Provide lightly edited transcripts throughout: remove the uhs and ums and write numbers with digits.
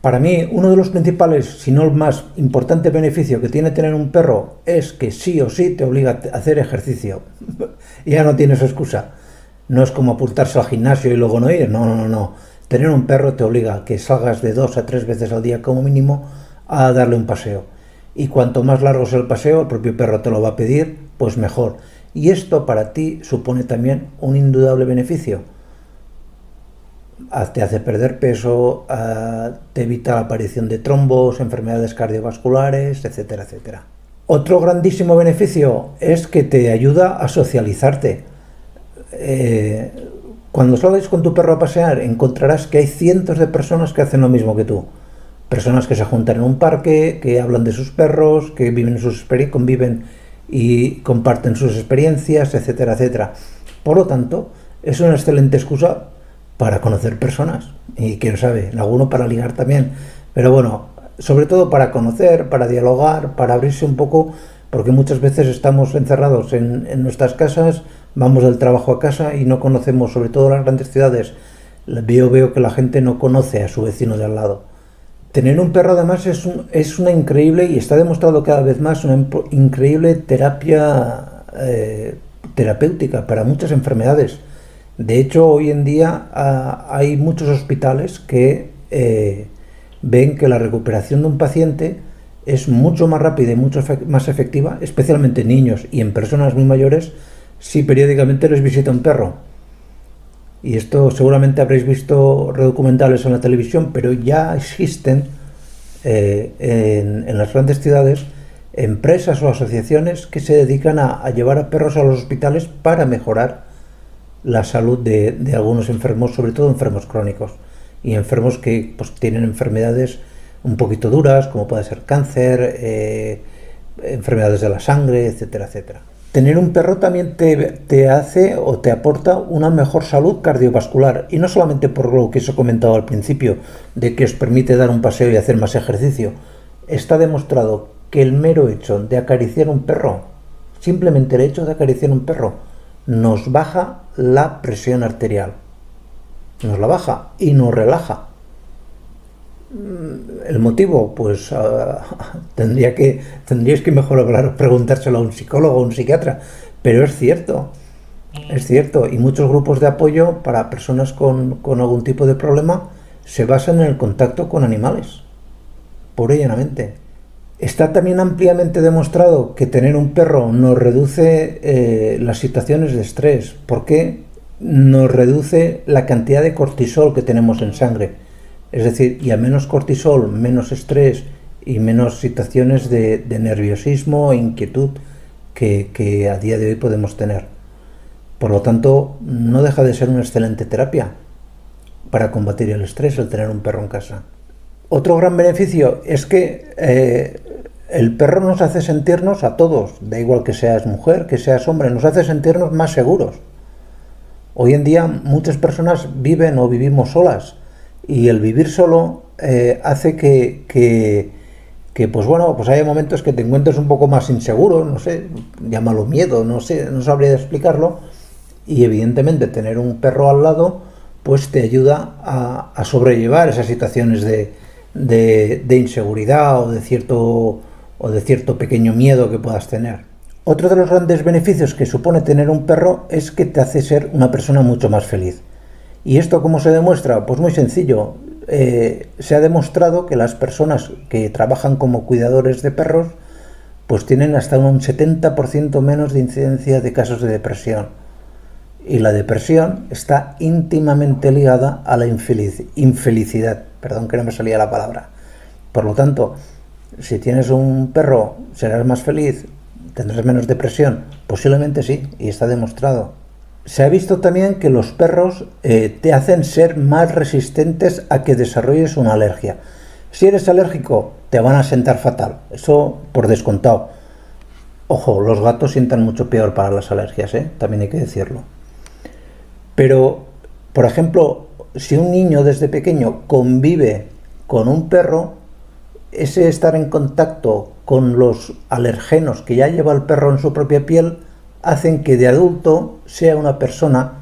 Para mí, uno de los principales, si no el más importante beneficio que tiene tener un perro es que sí o sí te obliga a hacer ejercicio. Ya no tienes excusa. No es como apuntarse al gimnasio y luego no ir. No, no, no, no. Tener un perro te obliga a que salgas de 2 a 3 veces al día como mínimo a darle un paseo. Y cuanto más largo sea el paseo, el propio perro te lo va a pedir, pues mejor. Y esto para ti supone también un indudable beneficio. Te hace perder peso, te evita la aparición de trombos, enfermedades cardiovasculares, etcétera, etcétera. Otro grandísimo beneficio es que te ayuda a socializarte. Cuando salgas con tu perro a pasear, encontrarás que hay cientos de personas que hacen lo mismo que tú. Personas que se juntan en un parque, que hablan de sus perros, que conviven y comparten sus experiencias, etcétera, etcétera. Por lo tanto, es una excelente excusa para conocer personas. Y quién sabe, alguno para ligar también. Pero bueno, sobre todo para conocer, para dialogar, para abrirse un poco, porque muchas veces estamos encerrados en nuestras casas, vamos del trabajo a casa y no conocemos, sobre todo en las grandes ciudades. Veo que la gente no conoce a su vecino de al lado. Tener un perro además es una increíble, y está demostrado cada vez más, una increíble terapia terapéutica para muchas enfermedades. De hecho, hoy en día hay muchos hospitales que ven que la recuperación de un paciente es mucho más rápida y mucho más efectiva, especialmente en niños y en personas muy mayores, si periódicamente les visita un perro. Y esto seguramente habréis visto documentales en la televisión, pero ya existen en las grandes ciudades empresas o asociaciones que se dedican a llevar a perros a los hospitales para mejorar la salud de algunos enfermos, sobre todo enfermos crónicos y enfermos que pues tienen enfermedades un poquito duras, como puede ser cáncer, enfermedades de la sangre, etcétera, etcétera. Tener un perro también te hace o te aporta una mejor salud cardiovascular, y no solamente por lo que os he comentado al principio, de que os permite dar un paseo y hacer más ejercicio. Está demostrado que el mero hecho de acariciar un perro, simplemente el hecho de acariciar un perro, nos baja la presión arterial. Nos la baja y nos relaja. El motivo, pues tendríais que mejor preguntárselo a un psicólogo o un psiquiatra, pero es cierto, y muchos grupos de apoyo para personas con algún tipo de problema se basan en el contacto con animales, pura y llanamente. Está también ampliamente demostrado que tener un perro nos reduce las situaciones de estrés, porque nos reduce la cantidad de cortisol que tenemos en sangre. Es decir, y a menos cortisol, menos estrés y menos situaciones de nerviosismo e inquietud que a día de hoy podemos tener. Por lo tanto, no deja de ser una excelente terapia para combatir el estrés el tener un perro en casa. Otro gran beneficio es que el perro nos hace sentirnos a todos, da igual que seas mujer, que seas hombre, nos hace sentirnos más seguros. Hoy en día muchas personas viven o vivimos solas, y el vivir solo hace que pues bueno, pues haya momentos que te encuentres un poco más inseguro, no sé, llámalo miedo, no sé, no sabría explicarlo, y evidentemente tener un perro al lado pues te ayuda a sobrellevar esas situaciones de inseguridad o de cierto pequeño miedo que puedas tener. Otro de los grandes beneficios que supone tener un perro es que te hace ser una persona mucho más feliz. ¿Y esto cómo se demuestra? Pues muy sencillo. Se ha demostrado que las personas que trabajan como cuidadores de perros pues tienen hasta un 70% menos de incidencia de casos de depresión. Y la depresión está íntimamente ligada a la infelicidad. Perdón que no me salía la palabra. Por lo tanto, si tienes un perro, serás más feliz, tendrás menos depresión. Posiblemente sí, y está demostrado. Se ha visto también que los perros te hacen ser más resistentes a que desarrolles una alergia. Si eres alérgico, te van a sentar fatal. Eso por descontado. Ojo, los gatos sientan mucho peor para las alergias, también hay que decirlo. Pero, por ejemplo, si un niño desde pequeño convive con un perro, ese estar en contacto con los alergenos que ya lleva el perro en su propia piel hacen que de adulto sea una persona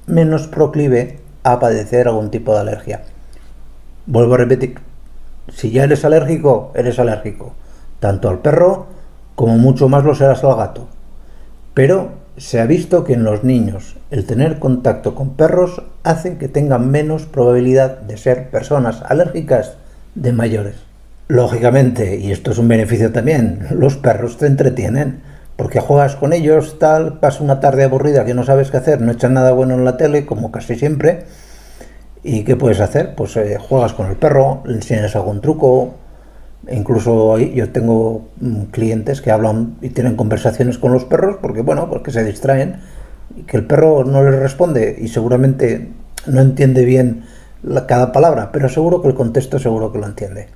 menos proclive a padecer algún tipo de alergia. Vuelvo a repetir, si ya eres alérgico, tanto al perro como mucho más lo serás al gato. Pero se ha visto que en los niños el tener contacto con perros hace que tengan menos probabilidad de ser personas alérgicas de mayores. Lógicamente, y esto es un beneficio también, los perros te entretienen, porque juegas con ellos, tal, pasa una tarde aburrida que no sabes qué hacer, no echan nada bueno en la tele, como casi siempre, y ¿qué puedes hacer? Pues juegas con el perro, le enseñas algún truco. Incluso yo tengo clientes que hablan y tienen conversaciones con los perros porque, bueno, porque se distraen y que el perro no les responde y seguramente no entiende bien cada palabra, pero seguro que el contexto seguro que lo entiende.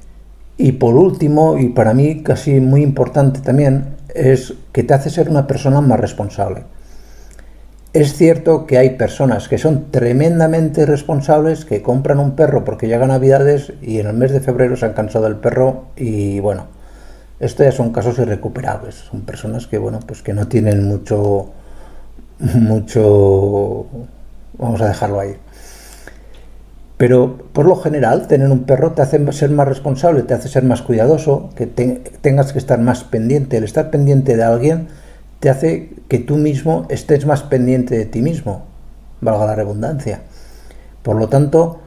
Y por último, y para mí casi muy importante también, es que te hace ser una persona más responsable. Es cierto que hay personas que son tremendamente irresponsables, que compran un perro porque llegan Navidades y en el mes de febrero se han cansado del perro y bueno, esto ya son casos irrecuperables. Son personas que, bueno, pues que no tienen mucho, vamos a dejarlo ahí. Pero por lo general, tener un perro te hace ser más responsable, te hace ser más cuidadoso, que tengas que estar más pendiente. El estar pendiente de alguien te hace que tú mismo estés más pendiente de ti mismo, valga la redundancia. Por lo tanto,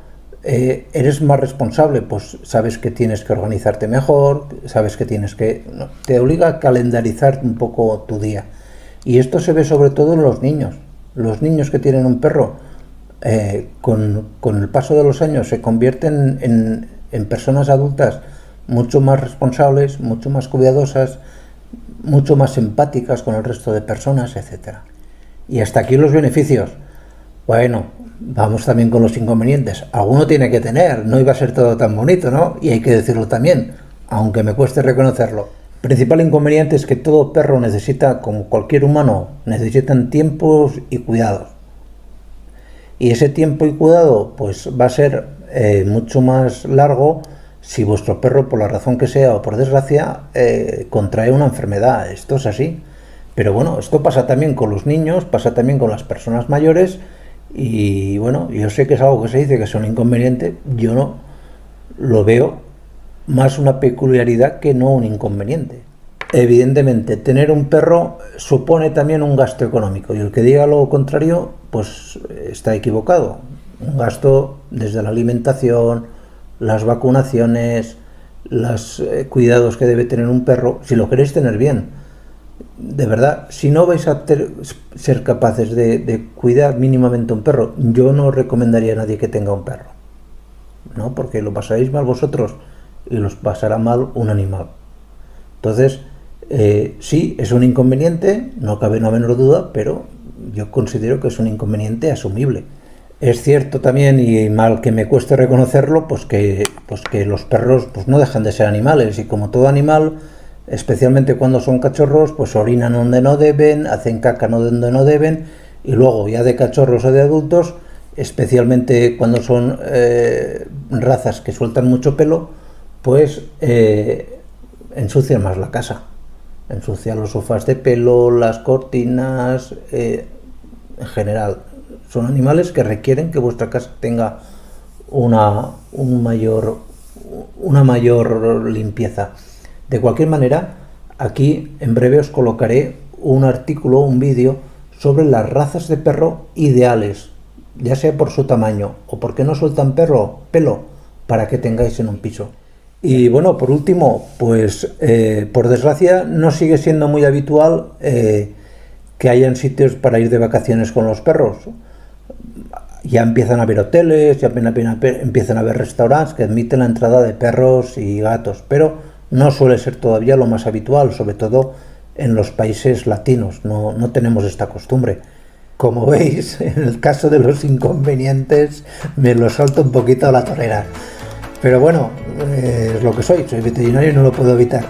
eres más responsable, pues sabes que tienes que organizarte mejor, sabes que tienes que... No, te obliga a calendarizar un poco tu día. Y esto se ve sobre todo en los niños. Los niños que tienen un perro, con el paso de los años se convierten en personas adultas mucho más responsables, mucho más cuidadosas, mucho más empáticas con el resto de personas, etcétera. Y hasta aquí los beneficios. Bueno, vamos también con los inconvenientes. Alguno tiene que tener, no iba a ser todo tan bonito, ¿no? Y hay que decirlo también, aunque me cueste reconocerlo. El principal inconveniente es que todo perro necesita, como cualquier humano, necesitan tiempos y cuidados. Y ese tiempo y cuidado, pues va a ser mucho más largo si vuestro perro, por la razón que sea o por desgracia, contrae una enfermedad. Esto es así. Pero bueno, esto pasa también con los niños, pasa también con las personas mayores y bueno, yo sé que es algo que se dice que es un inconveniente, yo no lo veo más una peculiaridad que no un inconveniente. Evidentemente, tener un perro supone también un gasto económico y el que diga lo contrario, pues está equivocado. Un gasto desde la alimentación, las vacunaciones, los cuidados que debe tener un perro, si lo queréis tener bien. De verdad, si no vais a ser capaces de cuidar mínimamente un perro, yo no recomendaría a nadie que tenga un perro, ¿no? Porque lo pasaréis mal vosotros y los pasará mal un animal. Entonces, sí, es un inconveniente, no cabe la menor duda, pero yo considero que es un inconveniente asumible. Es cierto también, y mal que me cueste reconocerlo, pues que los perros pues no dejan de ser animales, y como todo animal, especialmente cuando son cachorros, pues orinan donde no deben, hacen caca donde no deben, y luego ya de cachorros o de adultos, especialmente cuando son razas que sueltan mucho pelo, pues ensucian más la casa. Ensucian los sofás de pelo, las cortinas, en general. Son animales que requieren que vuestra casa tenga una mayor limpieza. De cualquier manera, aquí en breve os colocaré un artículo, un vídeo sobre las razas de perro ideales, ya sea por su tamaño o porque no sueltan pelo, para que tengáis en un piso. Y bueno, por último, pues por desgracia no sigue siendo muy habitual que hayan sitios para ir de vacaciones con los perros. Ya empiezan a haber hoteles, ya empiezan a haber restaurantes que admiten la entrada de perros y gatos, pero no suele ser todavía lo más habitual, sobre todo en los países latinos, no tenemos esta costumbre. Como veis, en el caso de los inconvenientes me lo salto un poquito a la torera. Pero bueno, es lo que soy veterinario y no lo puedo evitar.